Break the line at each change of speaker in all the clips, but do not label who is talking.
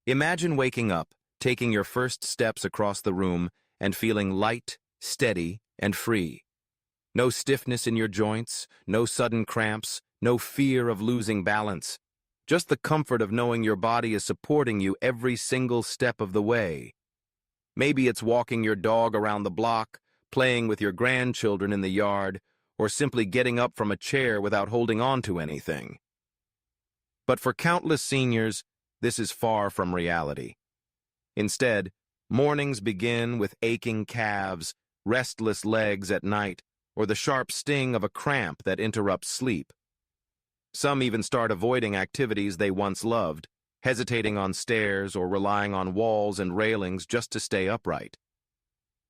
Imagine waking up, taking your first steps across the room, and feeling light, steady, and free. No stiffness in your joints, no sudden cramps, no fear of losing balance. Just the comfort of knowing your body is supporting you every single step of the way. Maybe it's walking your dog around the block, playing with your grandchildren in the yard, or simply getting up from a chair without holding on to anything. But for countless seniors, this is far from reality. Instead, mornings begin with aching calves, restless legs at night, or the sharp sting of a cramp that interrupts sleep. Some even start avoiding activities they once loved, hesitating on stairs or relying on walls and railings just to stay upright.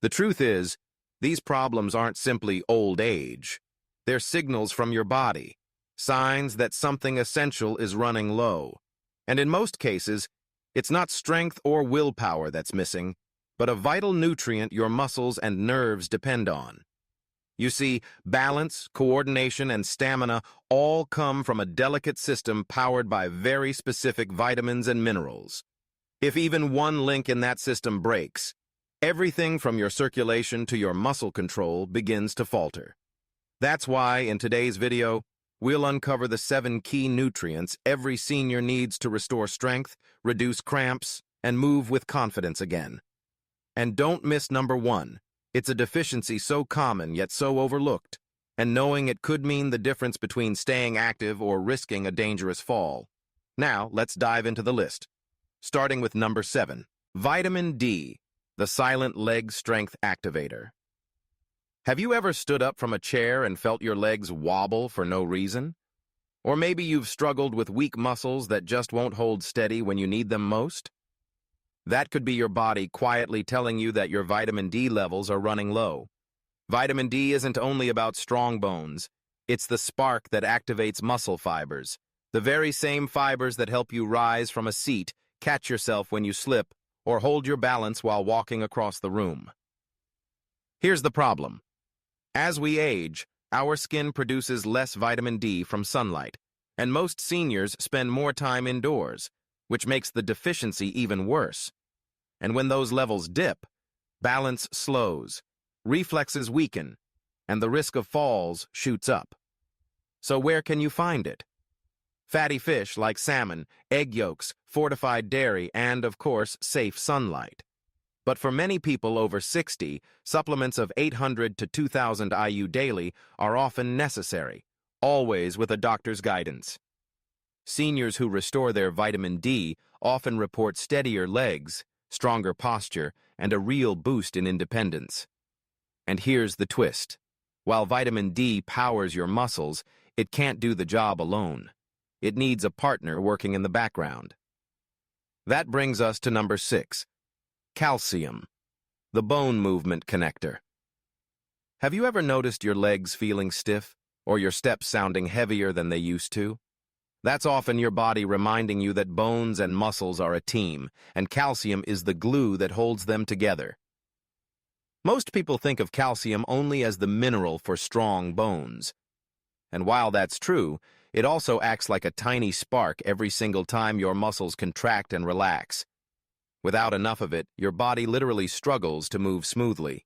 The truth is, these problems aren't simply old age. They're signals from your body, signs that something essential is running low. And in most cases, it's not strength or willpower that's missing, but a vital nutrient your muscles and nerves depend on. You see, balance, coordination, and stamina all come from a delicate system powered by very specific vitamins and minerals. If even one link in that system breaks, everything from your circulation to your muscle control begins to falter. That's why, in today's video, we'll uncover the 7 key nutrients every senior needs to restore strength, reduce cramps, and move with confidence again. And don't miss number 1. It's a deficiency so common yet so overlooked, and knowing it could mean the difference between staying active or risking a dangerous fall. Now, let's dive into the list. Starting with number 7, vitamin D, the silent leg strength activator. Have you ever stood up from a chair and felt your legs wobble for no reason? Or maybe you've struggled with weak muscles that just won't hold steady when you need them most? That could be your body quietly telling you that your vitamin D levels are running low. Vitamin D isn't only about strong bones. It's the spark that activates muscle fibers, the very same fibers that help you rise from a seat, catch yourself when you slip, or hold your balance while walking across the room. Here's the problem. As we age, our skin produces less vitamin D from sunlight, and most seniors spend more time indoors, which makes the deficiency even worse. And when those levels dip, balance slows, reflexes weaken, and the risk of falls shoots up. So where can you find it? Fatty fish like salmon, egg yolks, fortified dairy, and, of course, safe sunlight. But for many people over 60, supplements of 800 to 2,000 IU daily are often necessary, always with a doctor's guidance. Seniors who restore their vitamin D often report steadier legs, stronger posture, and a real boost in independence. And here's the twist. While vitamin D powers your muscles, it can't do the job alone. It needs a partner working in the background. That brings us to number 6, calcium, the bone movement connector. Have you ever noticed your legs feeling stiff, or your steps sounding heavier than they used to? That's often your body reminding you that bones and muscles are a team, and calcium is the glue that holds them together. Most people think of calcium only as the mineral for strong bones. And while that's true, it also acts like a tiny spark every single time your muscles contract and relax. Without enough of it, your body literally struggles to move smoothly.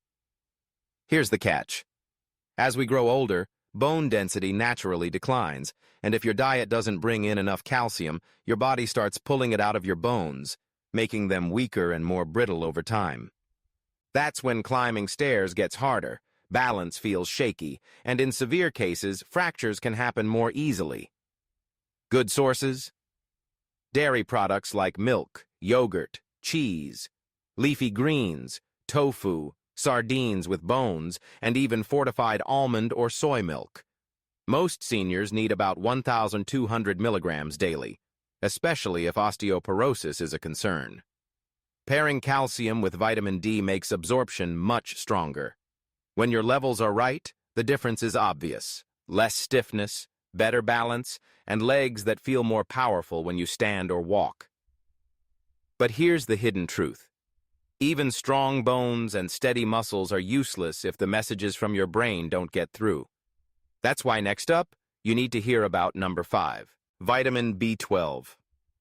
Here's the catch. As we grow older, bone density naturally declines, and if your diet doesn't bring in enough calcium, your body starts pulling it out of your bones, making them weaker and more brittle over time. That's when climbing stairs gets harder, balance feels shaky, and in severe cases, fractures can happen more easily. Good sources? Dairy products like milk, yogurt, cheese, leafy greens, tofu, sardines with bones, and even fortified almond or soy milk. Most seniors need about 1,200 milligrams daily, especially if osteoporosis is a concern. Pairing calcium with vitamin D makes absorption much stronger. When your levels are right, the difference is obvious. Less stiffness, better balance, and legs that feel more powerful when you stand or walk. But here's the hidden truth. Even strong bones and steady muscles are useless if the messages from your brain don't get through. That's why next up, you need to hear about number 5, vitamin B12,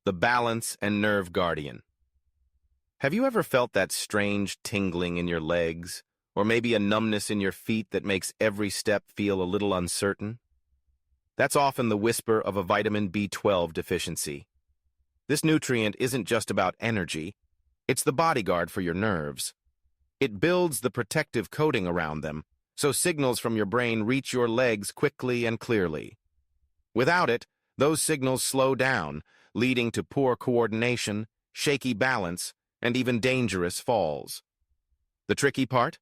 the balance and nerve guardian. Have you ever felt that strange tingling in your legs, or maybe a numbness in your feet that makes every step feel a little uncertain? That's often the whisper of a vitamin B12 deficiency. This nutrient isn't just about energy, it's the bodyguard for your nerves. It builds the protective coating around them, so signals from your brain reach your legs quickly and clearly. Without it, those signals slow down, leading to poor coordination, shaky balance, and even dangerous falls. The tricky part?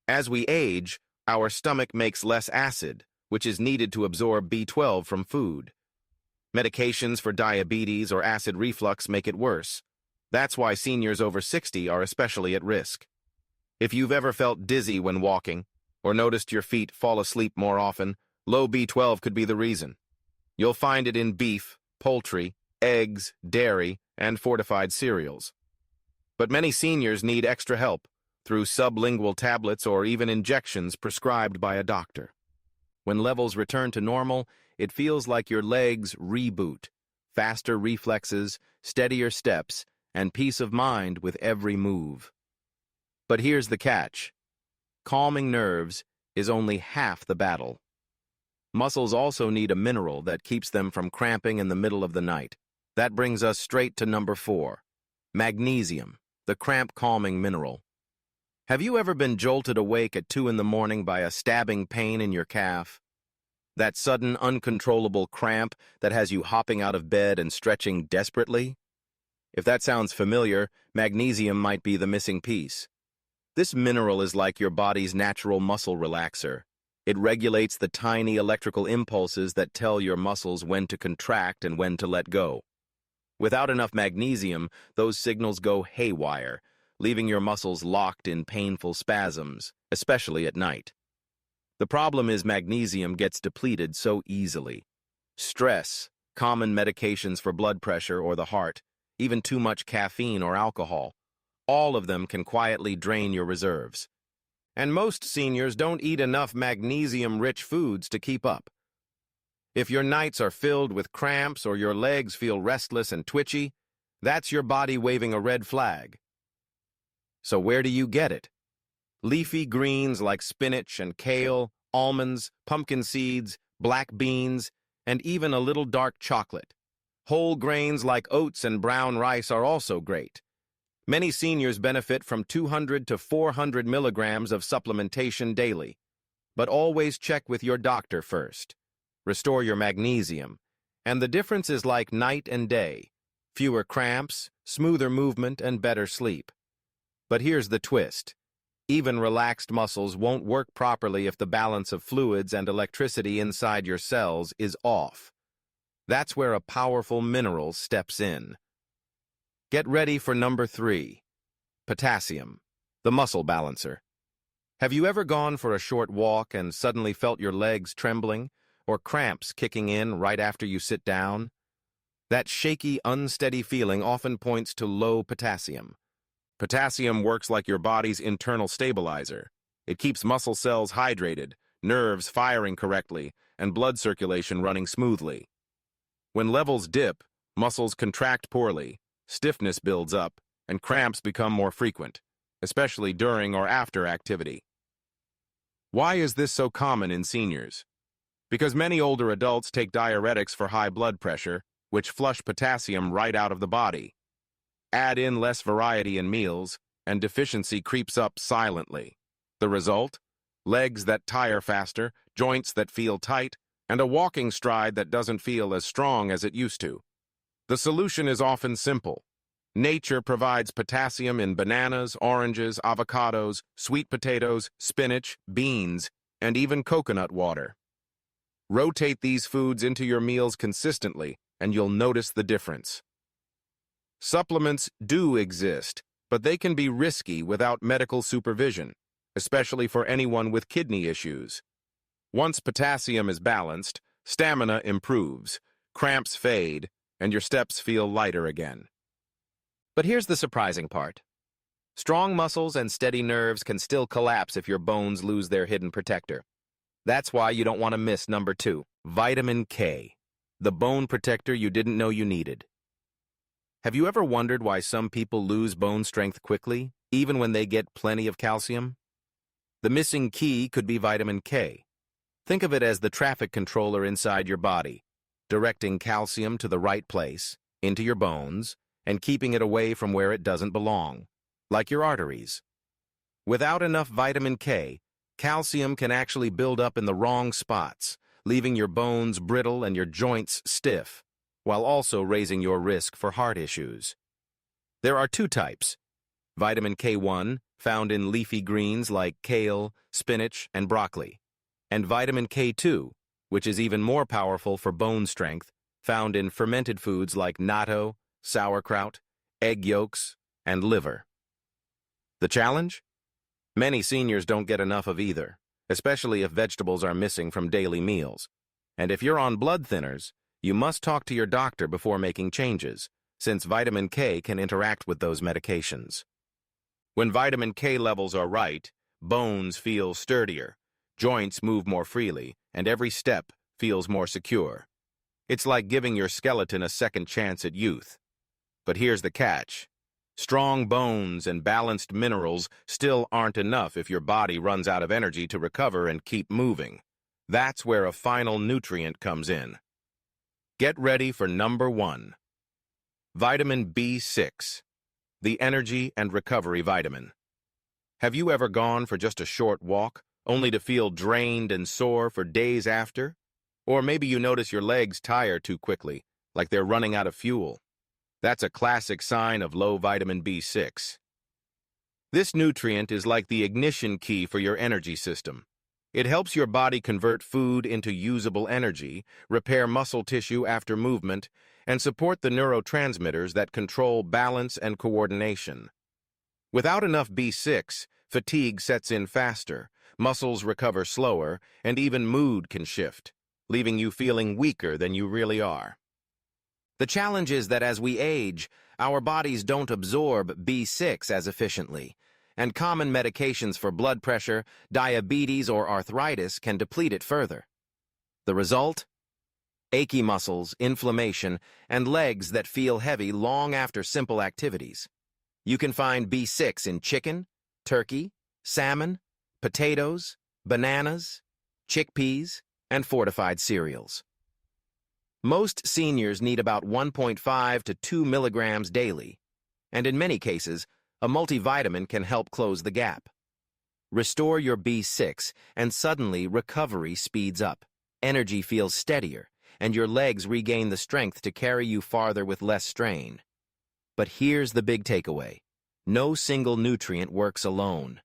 As we age, our stomach makes less acid, which is needed to absorb B12 from food. Medications for diabetes or acid reflux make it worse. That's why seniors over 60 are especially at risk. If you've ever felt dizzy when walking, or noticed your feet fall asleep more often, low B12 could be the reason. You'll find it in beef, poultry, eggs, dairy, and fortified cereals. But many seniors need extra help through sublingual tablets or even injections prescribed by a doctor. When levels return to normal, it feels like your legs reboot, faster reflexes, steadier steps, and peace of mind with every move. But here's the catch. Calming nerves is only half the battle. Muscles also need a mineral that keeps them from cramping in the middle of the night. That brings us straight to number 4, magnesium, the cramp-calming mineral. Have you ever been jolted awake at 2 in the morning by a stabbing pain in your calf? That sudden, uncontrollable cramp that has you hopping out of bed and stretching desperately? If that sounds familiar, magnesium might be the missing piece. This mineral is like your body's natural muscle relaxer. It regulates the tiny electrical impulses that tell your muscles when to contract and when to let go. Without enough magnesium, those signals go haywire, leaving your muscles locked in painful spasms, especially at night. The problem is magnesium gets depleted so easily. Stress, common medications for blood pressure or the heart, even too much caffeine or alcohol, all of them can quietly drain your reserves. And most seniors don't eat enough magnesium-rich foods to keep up. If your nights are filled with cramps or your legs feel restless and twitchy, that's your body waving a red flag. So where do you get it? Leafy greens like spinach and kale, almonds, pumpkin seeds, black beans, and even a little dark chocolate. Whole grains like oats and brown rice are also great. Many seniors benefit from 200 to 400 milligrams of supplementation daily. But always check with your doctor first. Restore your magnesium. And the difference is like night and day. Fewer cramps, smoother movement, and better sleep. But here's the twist. Even relaxed muscles won't work properly if the balance of fluids and electricity inside your cells is off. That's where a powerful mineral steps in. Get ready for number 3, potassium, the muscle balancer. Have you ever gone for a short walk and suddenly felt your legs trembling or cramps kicking in right after you sit down? That shaky, unsteady feeling often points to low potassium. Potassium works like your body's internal stabilizer. It keeps muscle cells hydrated, nerves firing correctly, and blood circulation running smoothly. When levels dip, muscles contract poorly, stiffness builds up, and cramps become more frequent, especially during or after activity. Why is this so common in seniors? Because many older adults take diuretics for high blood pressure, which flush potassium right out of the body. Add in less variety in meals, and deficiency creeps up silently. The result? Legs that tire faster, joints that feel tight, and a walking stride that doesn't feel as strong as it used to. The solution is often simple. Nature provides potassium in bananas, oranges, avocados, sweet potatoes, spinach, beans, and even coconut water. Rotate these foods into your meals consistently, and you'll notice the difference. Supplements do exist, but they can be risky without medical supervision, especially for anyone with kidney issues. Once potassium is balanced, stamina improves, cramps fade, and your steps feel lighter again. But here's the surprising part. Strong muscles and steady nerves can still collapse if your bones lose their hidden protector. That's why you don't want to miss number 2, vitamin K, the bone protector you didn't know you needed. Have you ever wondered why some people lose bone strength quickly, even when they get plenty of calcium? The missing key could be vitamin K. Think of it as the traffic controller inside your body, directing calcium to the right place, into your bones, and keeping it away from where it doesn't belong, like your arteries. Without enough vitamin K, calcium can actually build up in the wrong spots, leaving your bones brittle and your joints stiff, while also raising your risk for heart issues. There are two types: vitamin K1, found in leafy greens like kale, spinach, and broccoli, and vitamin K2, which is even more powerful for bone strength, found in fermented foods like natto, sauerkraut, egg yolks, and liver. The challenge? Many seniors don't get enough of either, especially if vegetables are missing from daily meals. And if you're on blood thinners, you must talk to your doctor before making changes, since vitamin K can interact with those medications. When vitamin K levels are right, bones feel sturdier, joints move more freely, and every step feels more secure. It's like giving your skeleton a second chance at youth. But here's the catch. Strong bones and balanced minerals still aren't enough if your body runs out of energy to recover and keep moving. That's where a final nutrient comes in. Get ready for number 1. Vitamin B6, the energy and recovery vitamin. Have you ever gone for just a short walk, only to feel drained and sore for days after? Or maybe you notice your legs tire too quickly, like they're running out of fuel. That's a classic sign of low vitamin B6. This nutrient is like the ignition key for your energy system. It helps your body convert food into usable energy, repair muscle tissue after movement, and support the neurotransmitters that control balance and coordination. Without enough B6, fatigue sets in faster, muscles recover slower, and even mood can shift, leaving you feeling weaker than you really are. The challenge is that as we age, our bodies don't absorb B6 as efficiently, and common medications for blood pressure, diabetes, or arthritis can deplete it further. The result? Achy muscles, inflammation, and legs that feel heavy long after simple activities. You can find B6 in chicken, turkey, salmon, potatoes, bananas, chickpeas, and fortified cereals. Most seniors need about 1.5 to 2 milligrams daily, and in many cases, a multivitamin can help close the gap. Restore your B6, and suddenly recovery speeds up. Energy feels steadier, and your legs regain the strength to carry you farther with less strain. But here's the big takeaway. No single nutrient works alone.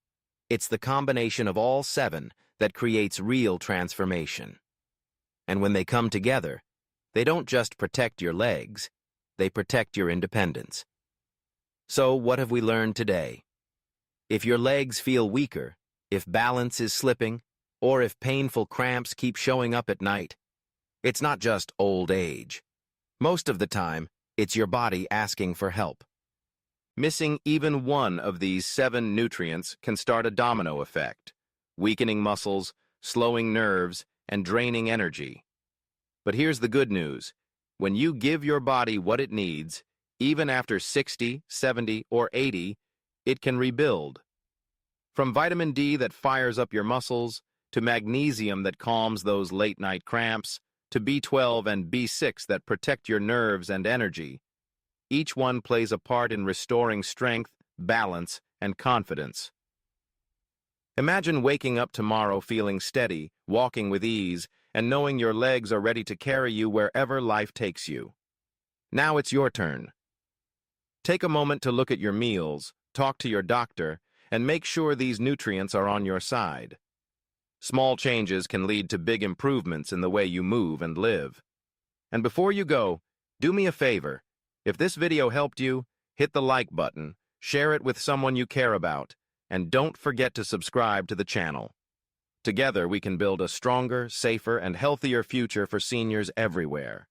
It's the combination of all 7 that creates real transformation. And when they come together, they don't just protect your legs, they protect your independence. So what have we learned today? If your legs feel weaker, if balance is slipping, or if painful cramps keep showing up at night, it's not just old age. Most of the time, it's your body asking for help. Missing even one of these 7 nutrients can start a domino effect, weakening muscles, slowing nerves, and draining energy. But here's the good news. When you give your body what it needs, even after 60, 70, or 80, it can rebuild. From vitamin D that fires up your muscles, to magnesium that calms those late-night cramps, to B12 and B6 that protect your nerves and energy, each one plays a part in restoring strength, balance, and confidence. Imagine waking up tomorrow feeling steady, walking with ease, and knowing your legs are ready to carry you wherever life takes you. Now it's your turn. Take a moment to look at your meals, talk to your doctor, and make sure these nutrients are on your side. Small changes can lead to big improvements in the way you move and live. And before you go, do me a favor. If this video helped you, hit the like button, share it with someone you care about, and don't forget to subscribe to the channel. Together we can build a stronger, safer, and healthier future for seniors everywhere.